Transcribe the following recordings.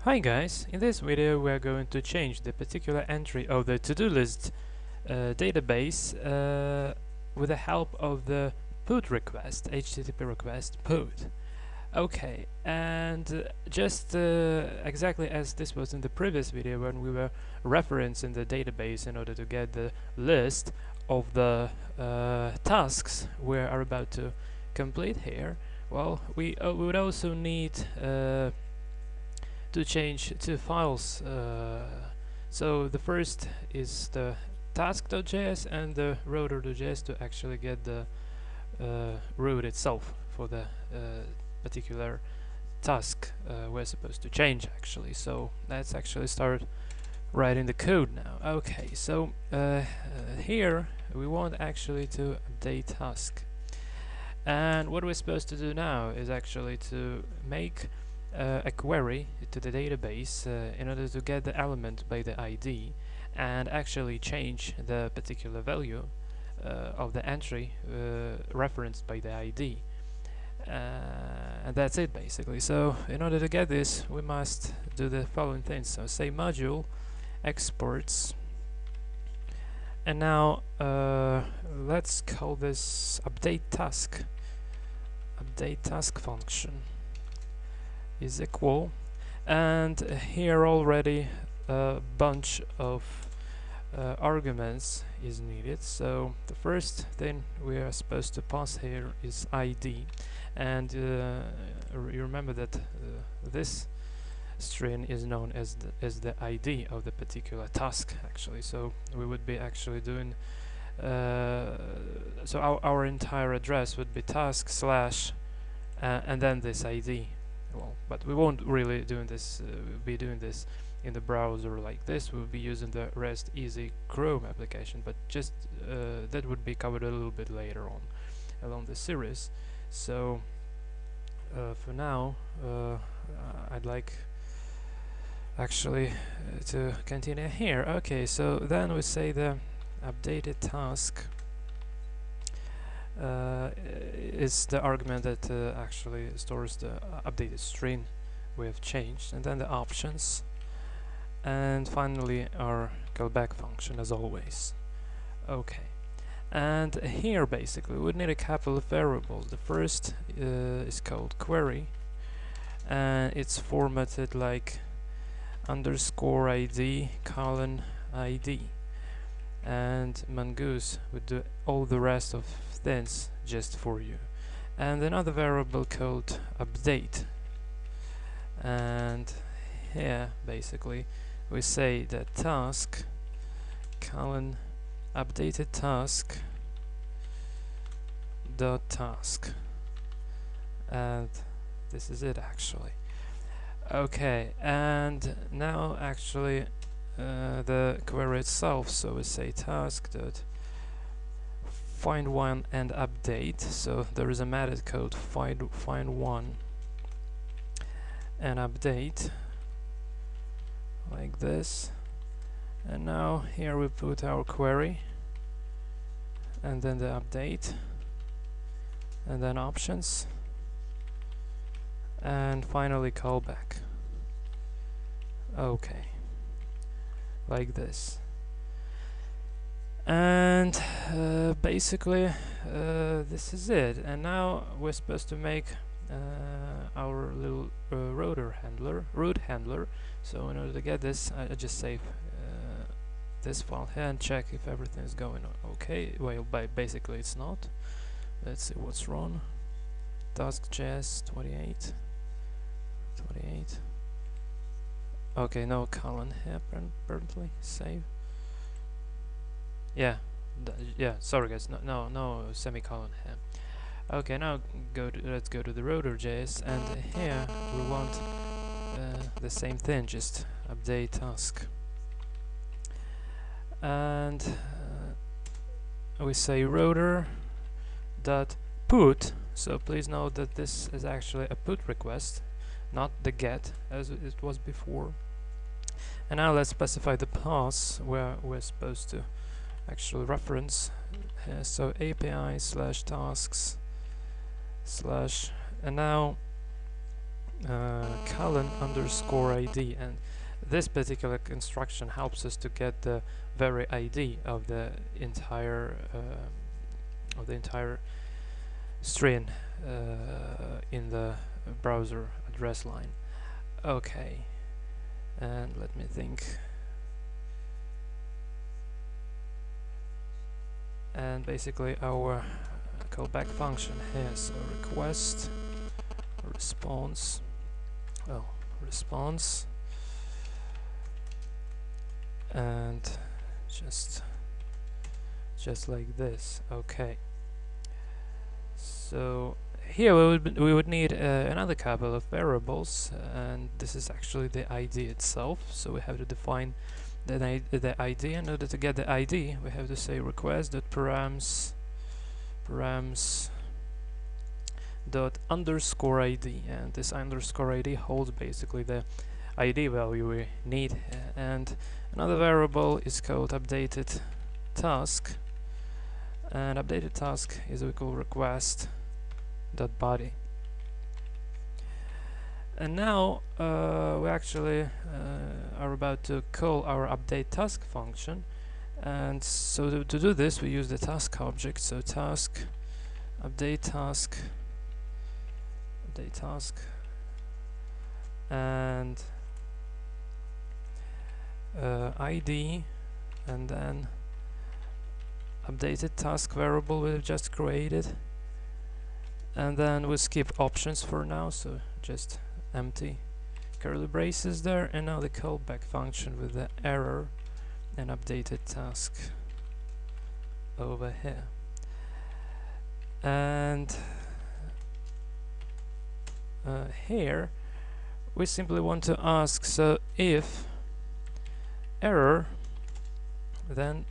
Hi guys, in this video we are going to change the particular entry of the to-do list database with the help of the put request, HTTP request put. Okay, and just exactly as this was in the previous video when we were referencing the database in order to get the list of the tasks we are about to complete here, well, we would also need to change two files. So the first is the task.js and the rotor.js to actually get the route itself for the particular task we're supposed to change actually. So let's actually start writing the code now. Okay, so here we want actually to update task, and what we're supposed to do now is actually to make a query to the database in order to get the element by the ID and actually change the particular value of the entry referenced by the ID, and that's it basically. So in order to get this we must do the following things. So say module exports, and now let's call this update task function is equal, and here already a bunch of arguments is needed. So the first thing we are supposed to pass here is ID, and you remember that this string is known as the ID of the particular task actually. So we would be actually doing so our entire address would be task slash and then this ID. Well, but we won't really doing this. We'll be doing this in the browser like this. We'll be using the REST Easy Chrome application, but just that would be covered a little bit later on along the series. So for now, I'd like actually to continue here. Okay, so then we say the updated task is the argument that actually stores the updated string we have changed, and then the options, and finally our callback function as always. Okay, and here basically we need a couple of variables. The first is called query, and it's formatted like underscore ID colon ID, and Mongoose would do all the rest of things just for you. And another variable called update, and here basically we say that task colon updated task dot task, and this is it actually. Okay, and now actually the query itself, so we say task dot find one and update. So there is a method called find one and update like this, and now here we put our query and then the update and then options and finally callback. Okay, like this. And basically this is it, and now we're supposed to make our little route handler. So in order to get this, I just save this file here and check if everything is going okay. Well, basically it's not. Let's see what's wrong. Task.js 28. Okay, no colon here apparently. Save. Yeah, sorry guys, no semicolon here. Okay, now let's go to the rotor.js, and here we want the same thing, just update task, and we say rotor dot put. So please note that this is actually a put request, not the get as it was before. And now let's specify the path where we're supposed to actual reference here. So API slash tasks slash, and now colon underscore ID, and this particular construction helps us to get the very ID of the entire string in the browser address line. Okay, and let me think. And basically our callback function has a request, a response, and just like this. Okay, so here we would need another couple of variables, and this is actually the ID itself. So we have to define the ID. In order to get the ID, we have to say request.params dot underscore ID, and this underscore ID holds basically the ID value we need. And another variable is called updated task, and updated task is equal request dot body. And now we actually are about to call our update task function, and so to do this we use the task object. So task update task and ID, and then updated task variable we've just created, and then we skip options for now, so just empty curly braces there, and now the callback function with the error and updated task over here. And here we simply want to ask, so if error, then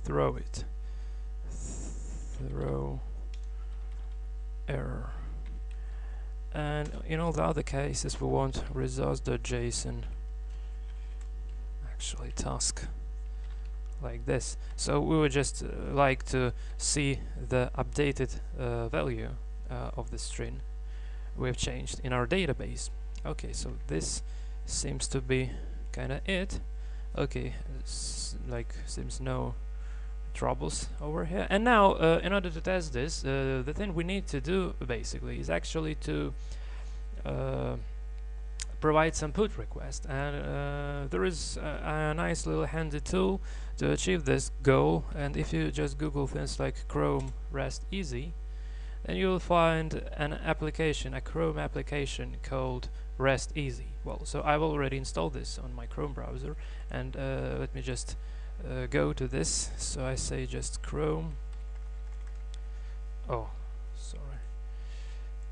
throw error. And in all the other cases we want results.json actually task like this. So we would just like to see the updated value of the string we've changed in our database. Okay, so this seems to be kinda it. Okay, seems no troubles over here. And now in order to test this, the thing we need to do basically is actually to provide some put request, and there is a nice little handy tool to achieve this goal. And if you just Google things like Chrome REST Easy, then you'll find an application, a Chrome application called REST Easy. Well, so I've already installed this on my Chrome browser, and let me just go to this. So I say just Chrome,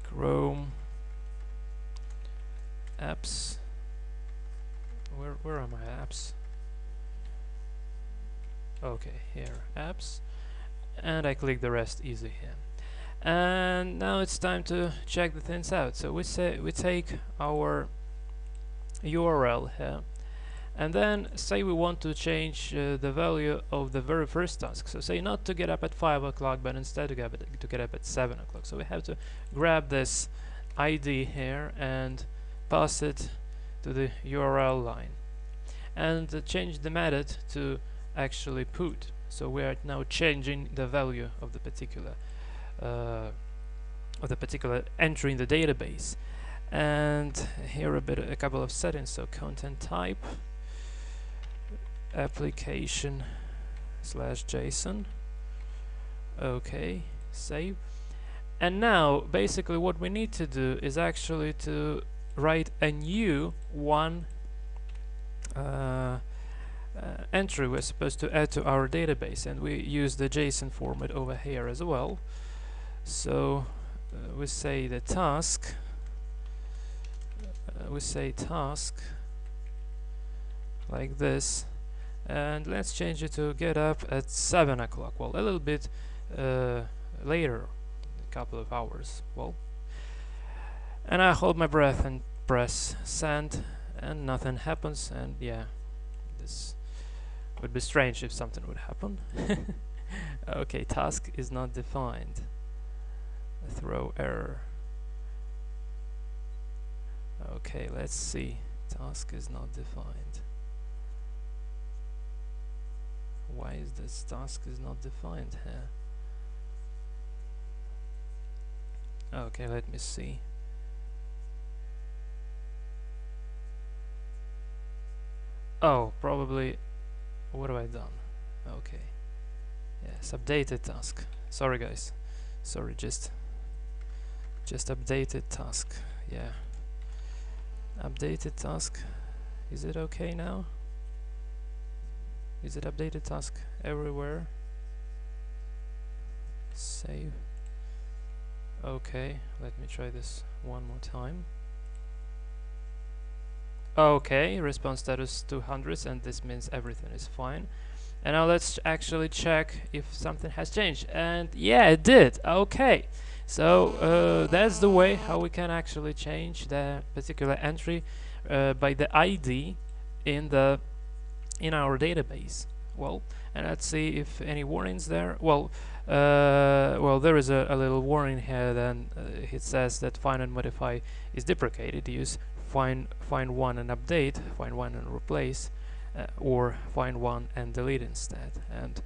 Chrome apps. Where are my apps? Okay, here, apps, and I click the REST Easy here. And now it's time to check the things out. So we take our URL here, and then say we want to change the value of the very first task. So say not to get up at 5 o'clock, but instead to get up at 7 o'clock. So we have to grab this ID here and pass it to the URL line, and change the method to actually put. So we are now changing the value of the particular entry in the database. And here a couple of settings. So content type, application /JSON. Okay, save. And now basically what we need to do is actually to write a new one entry we're supposed to add to our database, and we use the JSON format over here as well. So we say the task, like this, and let's change it to get up at 7 o'clock. Well, a little bit later, a couple of hours. Well, and I hold my breath and press send, and nothing happens. And yeah, this would be strange if something would happen. Okay, task is not defined. Throw error. Okay, let's see. Task is not defined. Why is this task is not defined here? Okay, let me see. Oh, probably. What have I done? Okay. Yes, updated task. Sorry, guys. Sorry, just updated task. Yeah. Updated task. Is it okay now? Is it updated task everywhere? Save. Okay, let me try this one more time. Okay, response status 200, and this means everything is fine. And now let's actually check if something has changed. And yeah, it did. Okay, so that's the way how we can actually change the particular entry by the ID in our database. Well, and let's see if any warnings there. Well, there is a little warning here. Then it says that find and modify is deprecated. Use find one and update, find one and replace, or find one and delete instead. And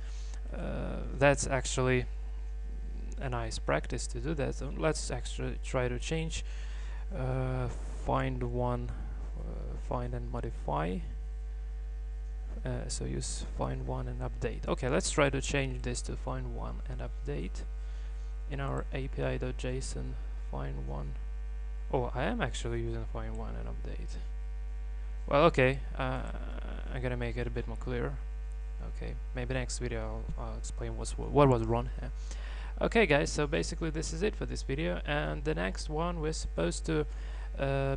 that's actually a nice practice to do that. So let's actually try to change find one, find and modify. So use find one and update. Okay, let's try to change this to find one and update in our API.json find one. Oh, I am actually using find one and update. Well, okay, I'm gonna make it a bit more clear. Okay, maybe next video I'll explain what was wrong here. Okay, guys, so basically this is it for this video, and the next one we're supposed to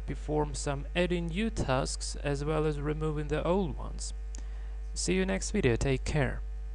perform some adding new tasks as well as removing the old ones. See you next video. Take care.